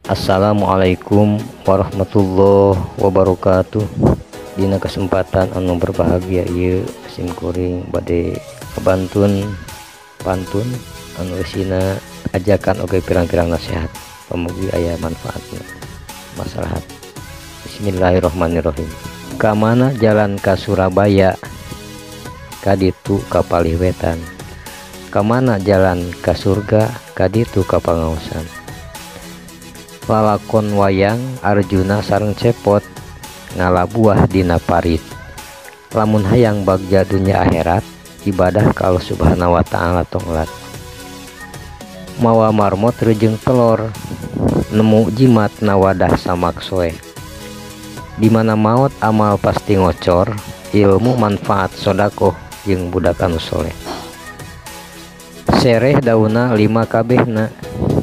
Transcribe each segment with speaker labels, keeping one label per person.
Speaker 1: Assalamualaikum warahmatullahi wabarakatuh. Dina kesempatan anu berbahagia ieu simkuring bade kabantun pantun anu isina ajakan oge pirang-pirang nasihat pamugi aya manfaatna maslahat. Bismillahirrahmanirrahim. Ka mana jalan ka Surabaya, kaditu ka Paliwetan. Ka mana jalan ka surga, kaditu ka pangaosan. Lalakon wayang Arjuna sareng cepot ngalabuah dina parit. Lamun hayang bagja dunya akhirat, ibadah ka Allah Subhanahu wa taala tonglat. Mawa marmot reujeng telor, nemu jimat na wadah samaksoe. Di mana maot amal pasti ngocor, ilmu manfaat sodakoh jeung budak anu soleh. Sereh dauna 5 kabehna,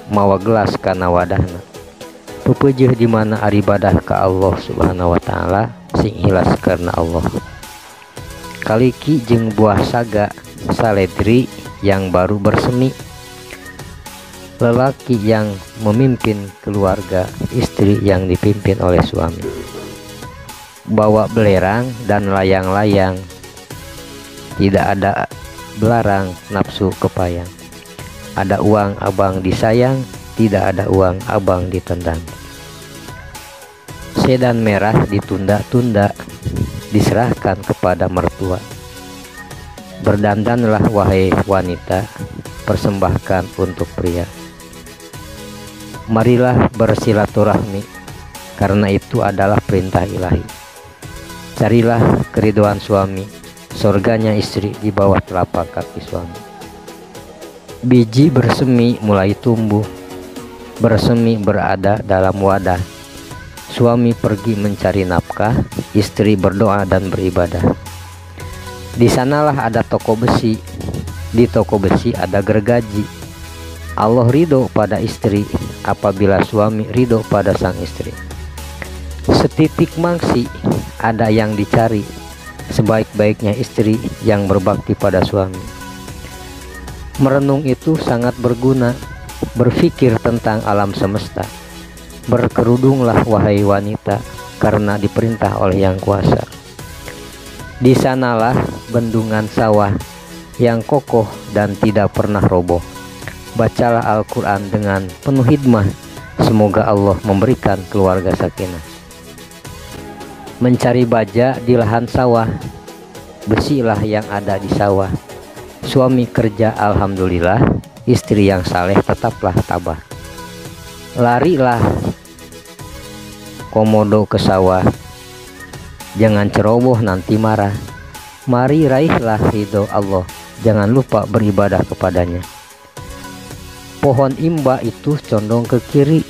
Speaker 1: mawa gelas kana wadahna. Pupeujuh di mana aribadah ka Allah Subhanahu wa taala sing hilas karena Allah. Kaliki jeung buah saga saledri yang baru bersemi. Lelaki yang memimpin keluarga, istri yang dipimpin oleh suami. Bawa belerang dan layang-layang, tidak ada belarang nafsu kepayang. Ada uang abang disayang, tidak ada uang abang ditendang. Sedan merah ditunda-tunda, diserahkan kepada mertua. Berdandanlah wahai wanita, persembahkan untuk pria. Marilah bersilaturahmi, karena itu adalah perintah ilahi. Carilah keriduan suami, surganya istri di bawah telapak kaki suami. Biji bersemi mulai tumbuh, bersemi berada dalam wadah. Suami pergi mencari nafkah, istri berdoa dan beribadah. Di sanalah ada toko besi, di toko besi ada gergaji. Allah ridho pada istri apabila suami ridho pada sang istri. Setitik mangsi ada yang dicari, sebaik-baiknya istri yang berbakti pada suami. Merenung itu sangat berguna, berpikir tentang alam semesta. Berkerudunglah wahai wanita, karena diperintah oleh Yang Kuasa. Di sanalah bendungan sawah yang kokoh dan tidak pernah roboh. Bacalah Al-Quran dengan penuh hikmah, semoga Allah memberikan keluarga sakinah. Mencari baja di lahan sawah, besilah yang ada di sawah. Suami kerja alhamdulillah, istri yang saleh tetaplah tabah. Larilah komodo ke sawah, jangan ceroboh nanti marah. Mari raihlah ridho Allah, jangan lupa beribadah kepadanya. Pohon imba itu condong ke kiri,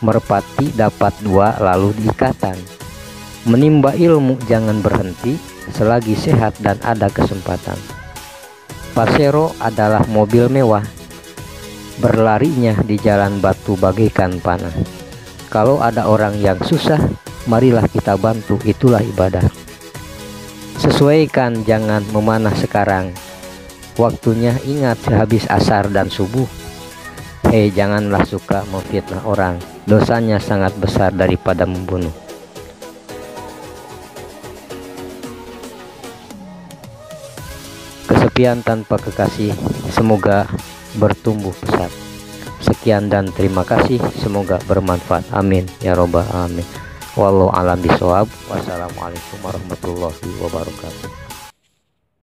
Speaker 1: merpati dapat 2 lalu diikatan. Menimba ilmu jangan berhenti, selagi sehat dan ada kesempatan. Pasero adalah mobil mewah, berlarinya di jalan batu bagaikan panah. Kalau ada orang yang susah, marilah kita bantu, itulah ibadah. Sesuaikan, jangan memanah sekarang. Waktunya ingat sehabis asar dan subuh. Hei, janganlah suka memfitnah orang, dosanya sangat besar daripada membunuh. Kesepian tanpa kekasih semoga bertumbuh pesat. Sekian dan terima kasih, semoga bermanfaat. Amin ya robbal alamin. Wallahu a'lam bishawab. Wassalamualaikum warahmatullahi wabarakatuh.